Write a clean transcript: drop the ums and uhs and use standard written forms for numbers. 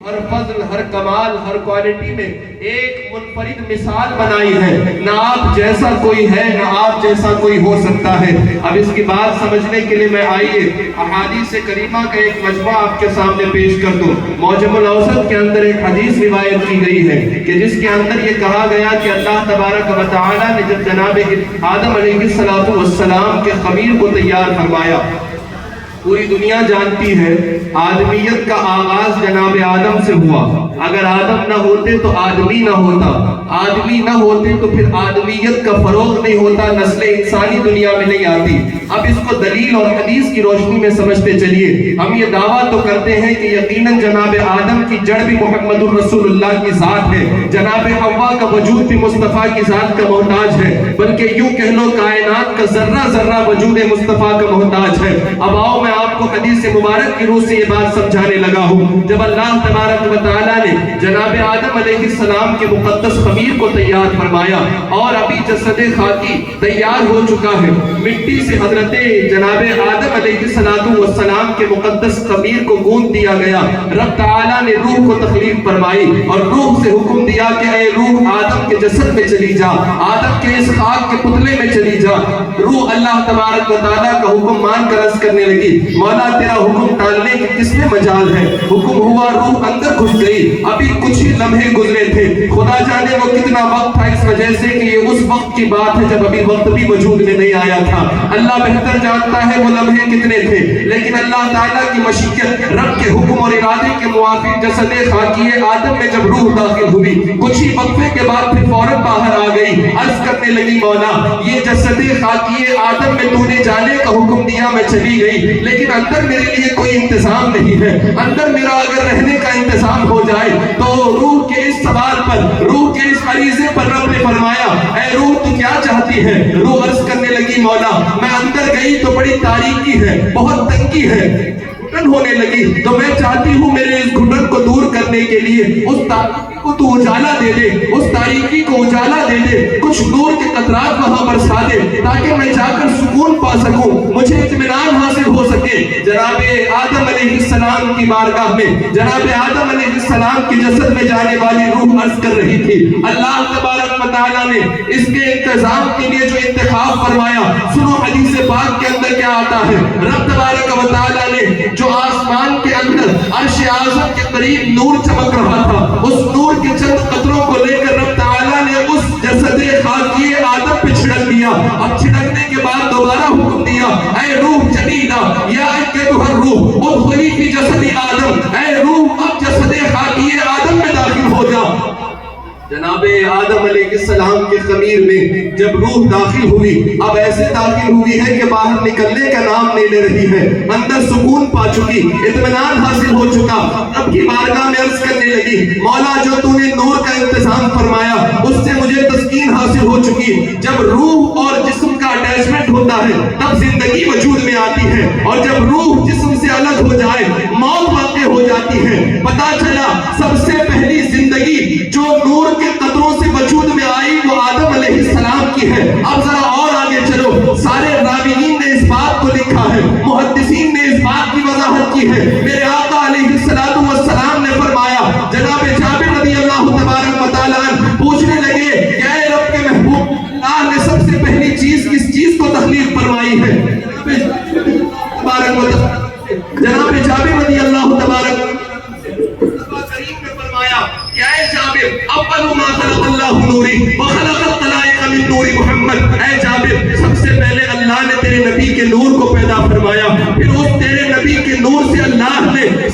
ہر فضل، ہر کمال، ہر quality میں ایک منفرد مثال بنائی ہے. نہ آپ جیسا کوئی ہے، نہ آپ جیسا کوئی ہو سکتا ہے. اب اس کی بات سمجھنے کے لیے میں آئیے احادیث کریمہ کا ایک مجموعہ آپ کے سامنے پیش کر دوں. معجم الاوسط کے اندر ایک حدیث روایت کی گئی ہے کہ جس کے اندر یہ کہا گیا کہ اللہ تبارک و تعالی نے جب جناب آدم علیہ السلام کے خمیر کو تیار فرمایا. پوری دنیا جانتی ہے آدمیت کا آغاز جناب آدم سے ہوا. اگر آدم نہ ہوتے تو آدمی نہ ہوتا، آدمی نہ ہوتے تو پھر آدمیت کا فروغ نہیں ہوتا، نسل انسانی دنیا میں نہیں آتی. اب اس کو دلیل اور حدیث کی روشنی میں سمجھتے چلیے. ہم یہ دعویٰ تو کرتے ہیں کہ یقیناً جناب آدم کی جڑ بھی محمد الرسول اللہ کی ذات ہے، جناب حوا کا وجود بھی مصطفیٰ کی ذات کا محتاج ہے، بلکہ یوں کہہ لو کائنات کا ذرہ ذرہ وجود مصطفیٰ کا محتاج ہے. اب آؤ میں آپ کو حدیث مبارک کی روح سے یہ بات سمجھانے لگا ہوں. جب اللہ تبارک و تعالیٰ نے جناب آدم علیہ السلام کے مقدس خمیر کو تیار فرمایا اور ابھی جسد خاکی تیار ہو چکا ہے، مٹی سے حضرت جناب آدم علیہ السلام کے مقدس خمیر کو گوندھ دیا گیا. رب تعالیٰ نے روح کو تخلیق فرمائی اور روح سے حکم دیا کہ اے روح آدم کے جسد میں چلی جا، آدم کے اس خاک کے پتلے میں چلی جا. روح اللہ تبارک و تعالیٰ کا حکم مان کر عرض کرنے لگی مولا تیرا حکم ٹالنے کی کس میں مجال ہے. حکم ہوا، روح اندر گھس گئی. ابھی کچھ ہی لمحے گزرے تھے، خدا جانے وہ کتنا وقت تھا، اس وجہ سے کہ یہ اس وقت کی بات ہے جب ابھی وقت بھی وجود میں نہیں آیا تھا. اللہ بہتر جانتا ہے وہ لمحے کتنے تھے، لیکن اللہ تعالیٰ کی مشیت، رب کے حکم اور ارادے کے موافق جسد خاکی آدم میں جب روح داخل ہوئی، کچھ ہی وقفے کے بعد پھر فوراً باہر آ گئی. عرض کرنے لگی مولا یہ جسد خاکی آدم میں تو نے جانے کا حکم دیا، میں چلی گئی، لیکن اندر میرے لیے کوئی انتظام نہیں ہے. اندر میرا اگر رہنے کا انتظام ہو جائے تو روح کے اس سوال پر، روح کے اس عریضے پر رب نے فرمایا اے روح تو کیا چاہتی ہے. روح عرض کرنے لگی مولا میں اندر گئی تو بڑی تاریکی ہے، بہت تنگی ہے، گھٹن ہونے لگی، تو میں چاہتی ہوں میرے اس گھٹن کو دور کرنے کے لیے اس تاریکی کو تو اجالا دے دے، اس تاریکی کو اجالا دے دے، کچھ نور کے قطرات وہاں برسا دے تاکہ میں جا کر سکون پا سکوں، مجھے اطمینان حاصل ہو سکے. جناب آدم علیہ السلام کی بارگاہ میں جناب آدم علیہ السلام کی جسد میں جانے والی روح عرض کر رہی تھی اللہ تبارک و تعالیٰ نے اس کے انتظام کے لیے جو انتخاب فرمایا. سنو حدیث پاک کے اندر کیا آتا ہے. رب تبارک و تعالیٰ نے جو آسمان کے اندر عرش اعظم کے قریب نور چمک رہا تھا، اس نور کے چند قطروں کو لے کر رب تعالیٰ نے اس جسد خاکی آدم پہ چھڑک دیا. اب چھڑکنے کے بعد دوبارہ حکم دیا اے روح جمیلہ یا ایتھر روح ادخلی فی جسد آدم، اے روح اب جسد خاکی آدم میں داخل ہو جا. جناب آدم علیہ السلام کے خمیر میں جب روح داخل ہوئی، اب ایسے داخل ہوئی ہے کہ باہر نکلنے کا نام نہیں لے رہی ہے، اندر سکون پا چکی، اطمینان حاصل ہو چکا. رب کی بارگاہ میں عرض کرنے لگی مولا جو تو نے نور کا انتظام فرمایا اس سے مجھے تسکین حاصل ہو چکی. جب روح اور جسم کا اٹیچمنٹ ہوتا ہے تب زندگی وجود میں آتی ہے، اور جب روح جسم سے الگ ہو جائے موت واقع ہو جاتی ہے. پتا چلا سب سے پہلی زندگی جو نور کے قطروں سے وجود میں آئی وہ آدم علیہ السلام کی ہے. اب ذرا اور آگے چلو، سارے راویین نے اس بات کو لکھا ہے، محدثین نے اس بات کی وضاحت کی ہے. میرے آقا علیہ السلام نے فرمایا جناب جابر رضی اللہ تبارک و تعالیٰ پوچھنے لگے کہ اے رب کے محبوب اللہ نے سب سے پہلی چیز کس چیز کو تخلیق فرمائی ہے. جناب جابر رضی اللہ تبارک اول ما خلق اللہ نوری وخلق الخلائق من نور محمد. اے جابر سب سے پہلے اللہ نے تیرے نبی کے نور کو پیدا فرمایا، پھر اس تیرے نبی کے نور سے اللہ نے